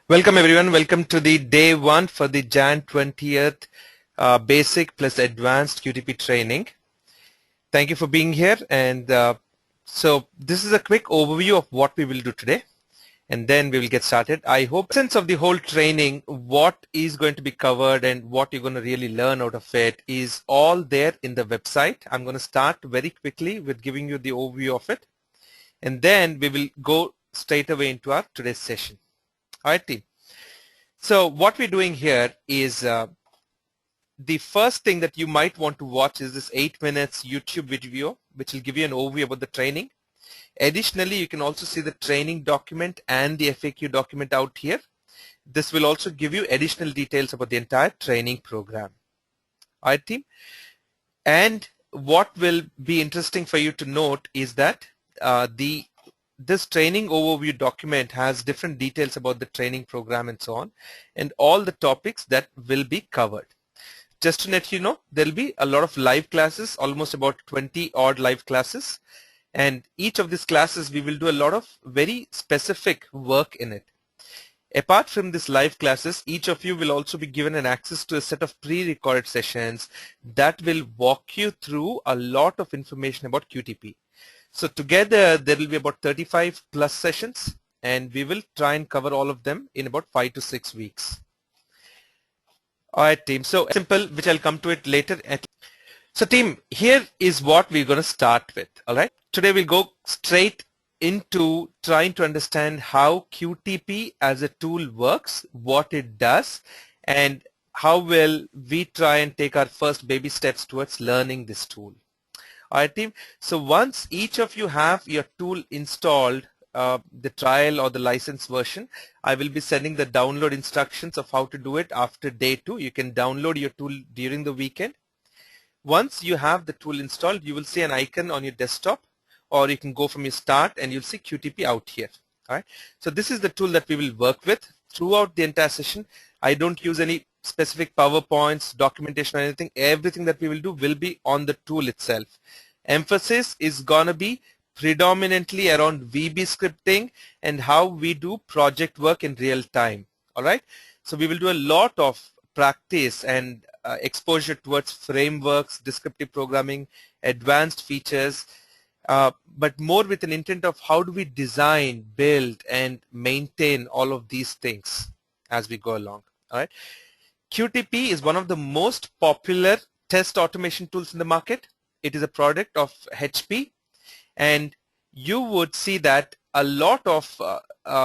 Welcome everyone. Welcome to the day one for the Jan 20th basic plus advanced QTP training. Thank you for being here. And so this is a quick overview of what we will do today. And then we will get started. I hope sense of the whole training, what is going to be covered and what you're going to really learn out of it is all there in the website. I'm going to start very quickly with giving you the overview of it. And then we will go straight away into our today's session. All right, team. So what we're doing here is the first thing that you might want to watch is this 8 minutes YouTube video, which will give you an overview about the training. Additionally, you can also see the training document and the FAQ document out here. This will also give you additional details about the entire training program. All right, team. And what will be interesting for you to note is that this training overview document has different details about the training program and so on, and all the topics that will be covered. Just to let you know, there will be a lot of live classes, almost about 20 odd live classes, and each of these classes we will do a lot of very specific work in it. Apart from these live classes, each of you will also be given an access to a set of pre-recorded sessions that will walk you through a lot of information about QTP. So together there will be about 35 plus sessions, and we will try and cover all of them in about 5 to 6 weeks. All right, team. So simple, which I'll come to it later. So team, here is what we're going to start with. All right. Today we'll go straight into trying to understand how QTP as a tool works, what it does, and how will we try and take our first baby steps towards learning this tool. All right, team. So once each of you have your tool installed, the trial or the license version, I will be sending the download instructions of how to do it after day 2. You can download your tool during the weekend. Once you have the tool installed, you will see an icon on your desktop, or you can go from your start and you'll see QTP out here. All right. So this is the tool that we will work with throughout the entire session. I don't use any specific PowerPoints, documentation or anything. Everything that we will do will be on the tool itself. Emphasis is going to be predominantly around VB scripting and how we do project work in real time. All right. So we will do a lot of practice and exposure towards frameworks, descriptive programming, advanced features, but more with an intent of how do we design, build, and maintain all of these things as we go along. All right. QTP is one of the most popular test automation tools in the market. It is a product of HP, and you would see that a lot of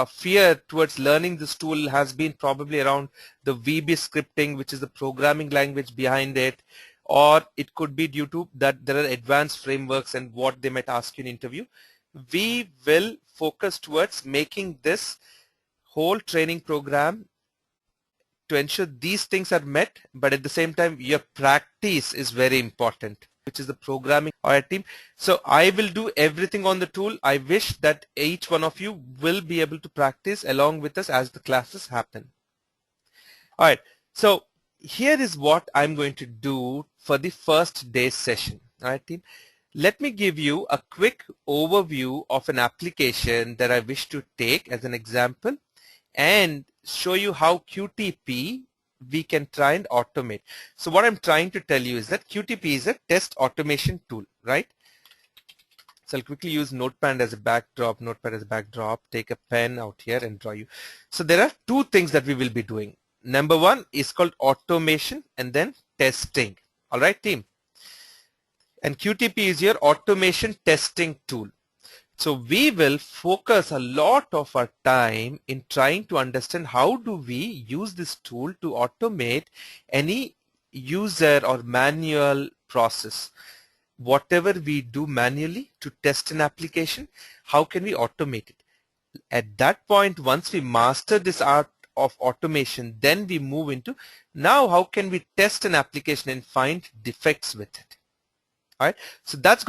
fear towards learning this tool has been probably around the VB scripting, which is the programming language behind it, or it could be due to that there are advanced frameworks and what they might ask you in interview. We will focus towards making this whole training program to ensure these things are met, but at the same time your practice is very important, which is the programming. All right, team. So I will do everything on the tool. I wish that each one of you will be able to practice along with us as the classes happen. All right. So here is what I'm going to do for the first day's session. All right, team. Let me give you a quick overview of an application that I wish to take as an example and show you how QTP we can try and automate. So what I'm trying to tell you is that QTP is a test automation tool, right? So I'll quickly use Notepad as a backdrop, take a pen out here and draw you. So there are two things that we will be doing. Number one is called automation and then testing. All right, team. And QTP is your automation testing tool. So we will focus a lot of our time in trying to understand how do we use this tool to automate any user or manual process. Whatever we do manually to test an application, how can we automate it? At that point, once we master this art of automation, then we move into now how can we test an application and find defects with it. All right. So that's